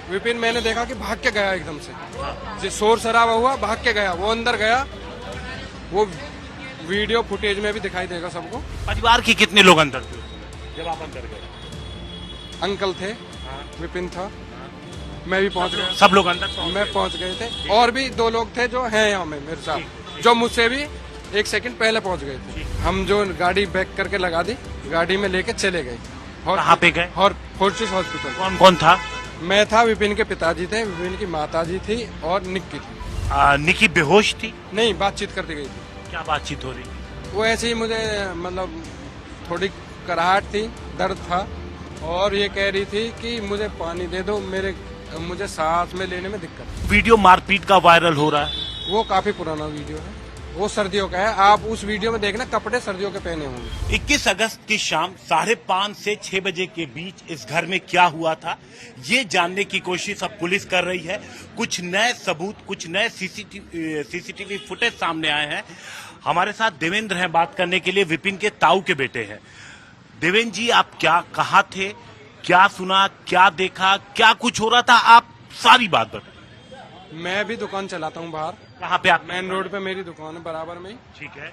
विपिन मैंने देखा कि भाग के गया एकदम से, जो शोर शराबा हुआ भाग के गया, वो अंदर गया। वो वीडियो फुटेज में भी दिखाई देगा सबको। परिवार के कितने लोग अंदर थे उस समय जब आप अंदर गए? अंकल थे, विपिन था, मैं भी पहुंच गया। सब लोग अंदर मैं पहुंच गए थे और भी 2 लोग थे जो हैं यहाँ में मेरे साथ, जो मुझसे भी 1 सेकंड पहले पहुंच गए थे। हम जो गाड़ी बैक करके लगा दी, गाड़ी में लेके चले गए। कहाँ पे गए? और फोर्टिस हॉस्पिटल। कौन कौन था? मैं था, विपिन के पिताजी थे, विपिन की माताजी थी और निक्की थी। निकी बेहोश थी? नहीं, बातचीत करती गई थी। क्या बातचीत हो रही थी? वो ऐसे ही मुझे मतलब थोड़ी कराहट थी, दर्द था और ये कह रही थी कि मुझे पानी दे दो, मुझे सांस में लेने में दिक्कत। वीडियो मारपीट का वायरल हो रहा है। वो काफी पुराना वीडियो है, वो सर्दियों का है। आप उस वीडियो में देखना, कपड़े सर्दियों के पहने होंगे। 21 अगस्त की शाम 5:30 से 6 बजे के बीच इस घर में क्या हुआ था, ये जानने की कोशिश अब पुलिस कर रही है। कुछ नए सबूत, कुछ नए सीसीटीवी फुटेज सामने आए हैं। हमारे साथ देवेंद्र हैं बात करने के लिए, विपिन के ताऊ के बेटे हैं। देवेंद्र जी, आप क्या कहाँ थे, क्या सुना, क्या देखा, क्या कुछ हो रहा था, आप सारी बात बताइए। मैं भी दुकान चलाता हूँ बाहर। कहाँ पे आप? मेन रोड पे मेरी दुकान है, बराबर में ही। ठीक है।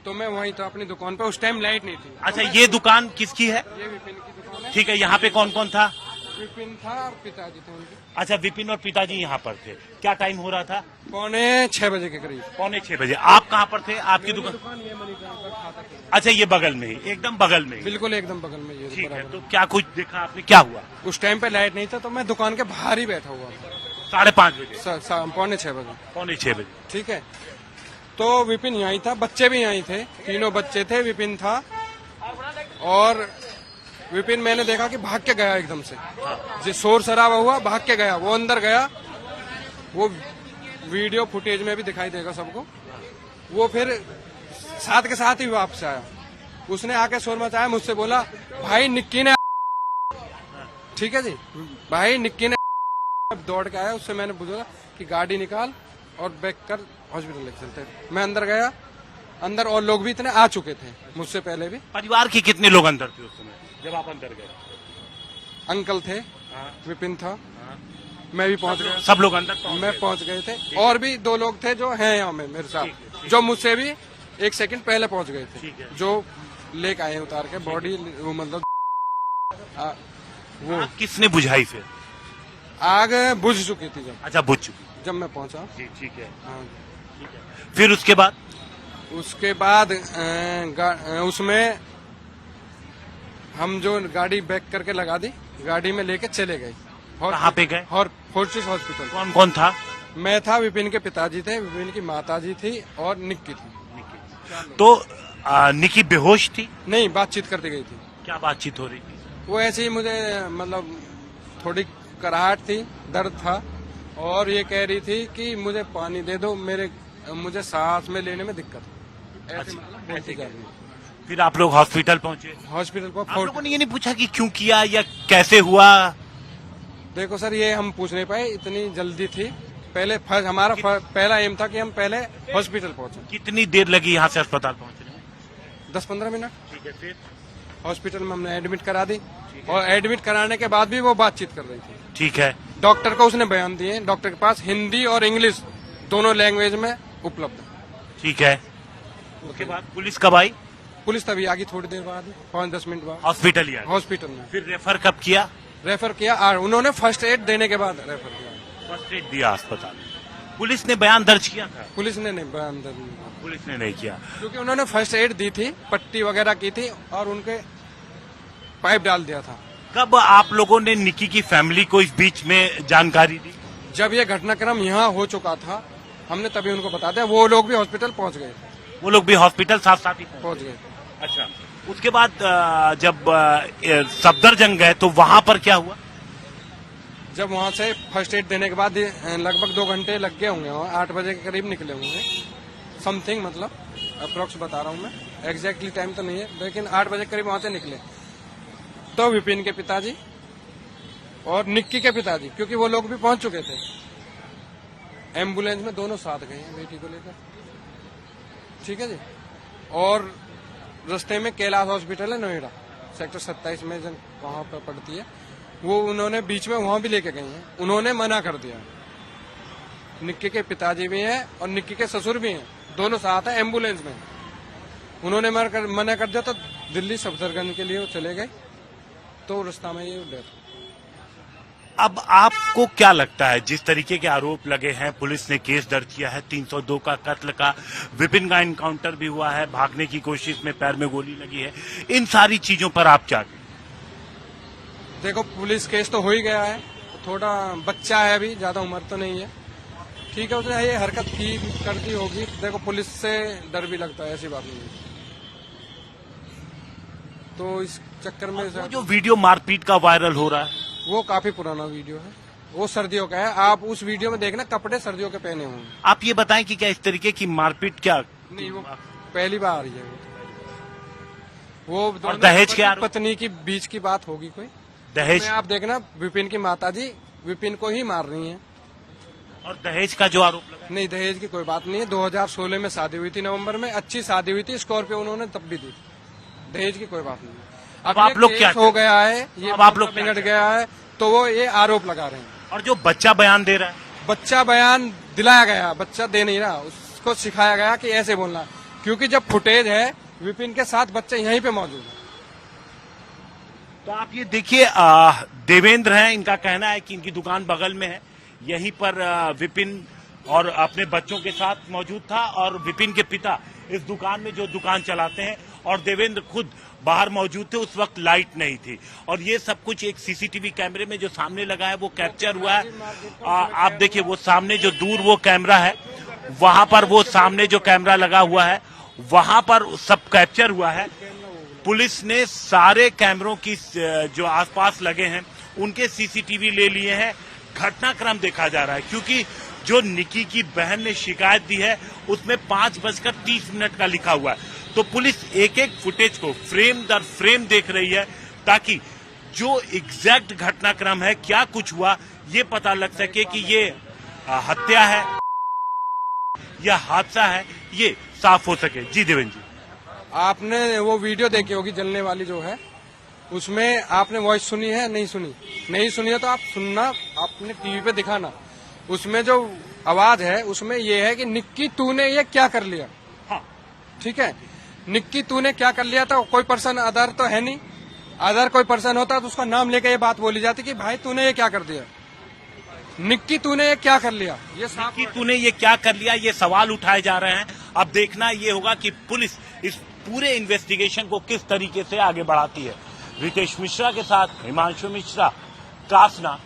तो मैं वहीं था अपनी दुकान पे, उस टाइम लाइट नहीं थी। अच्छा, ये दुकान किसकी है? ये विपिन की दुकान है। ठीक है, यहाँ पे कौन कौन था? विपिन था और पिताजी थे उनके। अच्छा, विपिन और पिताजी यहाँ पर थे। क्या टाइम हो रहा था? 6:45 बजे के करीब। 6:45 बजे। आप कहाँ पर थे? आपकी दुकान? ये मनी ट्रांसफर खाता था। अच्छा, ये बगल में ही, एकदम बगल में ही। बिल्कुल एकदम बगल में ये। ठीक है, बराबर। तो क्या कुछ देखा आपने, क्या हुआ? उस टाइम पे लाइट नहीं था, तो मैं दुकान के बाहर ही बैठा हुआ था। 5:30 बजे? 5:45 बजे। 5:45 बजे। ठीक है, तो विपिन यहीं था, बच्चे भी यहीं थे, तीनों बच्चे थे, विपिन था। और विपिन मैंने देखा कि भाग के गया एकदम से, जो शोर शराबा हुआ भाग के गया, वो अंदर गया। वो वीडियो फुटेज में भी दिखाई देगा सबको। वो फिर साथ के साथ ही वापस आया। उसने आके शोर मचाया, मुझसे बोला, भाई निक्की ने। ठीक है जी, भाई निक्की ने। दौड़ के आया, उससे मैंने पूछा कि गाड़ी निकाल और बैक कर, हॉस्पिटल लेके चलते। मैं अंदर गया, अंदर और लोग भी इतने आ चुके थे मुझसे पहले भी। परिवार के कितने लोग अंदर थे उस समय जब आप अंदर गए? अंकल थे, विपिन था, मैं भी पहुंच गया। सब लोग अंदर? मैं पहुंच गए थे और भी 2 लोग थे जो हैं यहाँ में मेरे साथ, जो मुझसे भी 1 सेकंड पहले पहुंच गए थे, जो लेके आए उतार के बॉडी। वो मतलब वो किसने बुझाई फिर? आग बुझ चुकी थी अच्छा, बुझ चुकी। जब मैं पहुंचा। जी, ठीक है। हाँ। फिर उसके बाद? उसके बाद उसमें हम जो गाड़ी बैक करके लगा दी, गाड़ी में लेके चले गए। कहाँ पे गए? और फोर्टिस हॉस्पिटल। कौन कौन था? मैं था, विपिन के पिताजी थे, विपिन की माताजी थी और निक्की थी। तो निकी बेहोश थी? नहीं, बातचीत करती गई थी। क्या बातचीत हो रही थी? वो ऐसे ही मुझे मतलब थोड़ी कराहट थी, दर्द था और ये कह रही थी कि मुझे पानी दे दो, मुझे सांस में लेने में दिक्कत। ऐसे मतलब बोलती जा रही। फिर आप लोग हॉस्पिटल पहुंचे? हॉस्पिटल को आप लोगों ने ये नहीं पूछा कि क्यों किया या कैसे हुआ? देखो सर, ये हम पूछ नहीं पाए, इतनी जल्दी थी। पहले हमारा पहला एम था कि हम पहले हॉस्पिटल पहुंचे। कितनी देर लगी यहाँ से अस्पताल पहुंचने में? 10-15 मिनट। ठीक है, फिर? हॉस्पिटल में हमने एडमिट करा दी और एडमिट कराने के बाद भी वो बातचीत कर रही थी। ठीक है। डॉक्टर को उसने बयान दिए, डॉक्टर के पास हिंदी और इंग्लिश दोनों लैंग्वेज में उपलब्ध है। ठीक है। उसके बाद पुलिस कब आई? पुलिस तभी आ गई थोड़ी देर बाद, 5-10 मिनट बाद। हॉस्पिटल ही आ गई। हॉस्पिटल में फिर रेफर कब किया? रेफर किया और उन्होंने फर्स्ट एड देने के बाद रेफर किया। फर्स्ट एड दिया अस्पताल। पुलिस ने बयान दर्ज किया था? पुलिस ने नहीं बयान दर्ज किया। पुलिस ने नहीं किया क्योंकि उन्होंने फर्स्ट एड दी थी, पट्टी वगैरह की थी और उनके पाइप डाल दिया था। कब आप लोगों ने निकी की फैमिली को इस बीच में जानकारी दी? जब ये घटनाक्रम यहाँ हो चुका था, हमने तभी उनको बता दिया। वो लोग भी हॉस्पिटल पहुँच गए। वो लोग भी हॉस्पिटल साथ साथ ही पहुँच गए। अच्छा, उसके बाद जब सफदरजंग गए तो वहां पर क्या हुआ? जब वहाँ से फर्स्ट एड देने के बाद लगभग 2 घंटे लग गए होंगे, 8 बजे के करीब निकले होंगे समथिंग, मतलब अप्रोक्स बता रहा हूँ मैं, एग्जैक्टली टाइम तो नहीं है, लेकिन 8 बजे के करीब वहाँ से निकले। तो विपिन के पिताजी और निक्की के पिताजी, क्योंकि वो लोग भी पहुंच चुके थे, एम्बुलेंस में दोनों साथ गए हैं बेटी को लेकर। ठीक है जी। और रास्ते में कैलाश हॉस्पिटल है नोएडा, सेक्टर 27 में वहाँ पर पड़ती है, वो उन्होंने बीच में वहां भी लेके गए हैं, उन्होंने मना कर दिया। निक्की के पिताजी भी हैं और निक्की के ससुर भी हैं, दोनों साथ हैं एम्बुलेंस में। उन्होंने मना कर दिया तो दिल्ली सफदरगंज के लिए वो चले गए, तो रास्ता में ये डेथ। अब आपको क्या लगता है, जिस तरीके के आरोप लगे हैं, पुलिस ने केस दर्ज किया है 302 का कत्ल का, विपिन का इनकाउंटर भी हुआ है, भागने की कोशिश में पैर में गोली लगी है, इन सारी चीजों पर आप क्या कहें? देखो पुलिस केस तो हो ही गया है, थोड़ा बच्चा है अभी, ज्यादा उम्र तो नहीं है, ठीक है, उसने ये हरकत की कर दी होगी। देखो पुलिस से डर भी लगता है, ऐसी बात नहीं है। तो इस चक्कर में वो जो वीडियो मारपीट का वायरल हो रहा है, वो काफी पुराना वीडियो है, वो सर्दियों का है। आप उस वीडियो में देखना, कपड़े सर्दियों के पहने होंगे। आप ये बताएं कि क्या इस तरीके की मारपीट क्या नहीं, वो पहली बार आ रही है। वो और दहेज के आरोप? पत्नी की बीच की बात होगी कोई दहेज? आप देखना, विपिन की माताजी विपिन को ही मार रही हैं। और दहेज का जो आरोप लगा? नहीं, दहेज की कोई बात नहीं है। 2016 में शादी हुई थी, नवंबर में, अच्छी शादी हुई थी, स्कॉर्पियो उन्होंने तब भी दी थी। दहेज की कोई बात नहीं है। अब आप लोग क्या हो गया है, ये अब आप लोग बिगड़ गया है, तो वो ये आरोप लगा रहे हैं। और जो बच्चा बयान दे रहा है, बच्चा बयान दिलाया गया, बच्चा दे नहीं रहा, उसको सिखाया गया कि ऐसे बोलना, क्योंकि जब फुटेज है विपिन के साथ बच्चे यहीं पे मौजूद है। तो आप ये देखिए, देवेंद्र हैं, इनका कहना है कि इनकी दुकान बगल में है, यहीं पर विपिन और अपने बच्चों के साथ मौजूद था, और विपिन के पिता इस दुकान में जो दुकान चलाते हैं, और देवेंद्र खुद बाहर मौजूद थे, उस वक्त लाइट नहीं थी। और ये सब कुछ एक सीसीटीवी कैमरे में जो सामने लगा है वो कैप्चर हुआ है। आप देखिए, वो सामने जो दूर वो कैमरा है, वहां पर वो सामने जो कैमरा लगा हुआ है, वहां पर सब कैप्चर हुआ है। पुलिस ने सारे कैमरों की जो आसपास लगे हैं उनके सीसीटीवी ले लिए हैं। घटनाक्रम देखा जा रहा है, क्योंकि जो निकी की बहन ने शिकायत दी है उसमें 5:30 का लिखा हुआ है। तो पुलिस एक एक फुटेज को फ्रेम दर फ्रेम देख रही है, ताकि जो एग्जैक्ट घटनाक्रम है, क्या कुछ हुआ, ये पता लग सके कि ये हत्या है या हादसा है, ये साफ हो सके। जी देवेंद्र जी, आपने वो वीडियो देखी होगी जलने वाली जो है, उसमें आपने वॉइस सुनी है? नहीं सुनी? नहीं सुनी है तो आप सुनना, आपने टीवी पे दिखाना। उसमें जो आवाज है उसमें ये है कि निक्की तूने ये क्या कर लिया। हाँ, ठीक है, निक्की तूने क्या कर लिया, तो कोई पर्सन अदर तो है नहीं। अदर कोई पर्सन होता तो उसका नाम लेके ये बात बोली जाती कि भाई तूने ये क्या कर दिया, निक्की तूने ये क्या कर लिया। ये निक्की तूने ये क्या कर लिया, ये सवाल उठाए जा रहे हैं। अब देखना ये होगा कि पुलिस इस पूरे इन्वेस्टिगेशन को किस तरीके से आगे बढ़ाती है। रितेश मिश्रा के साथ हिमांशु मिश्रा, कासना।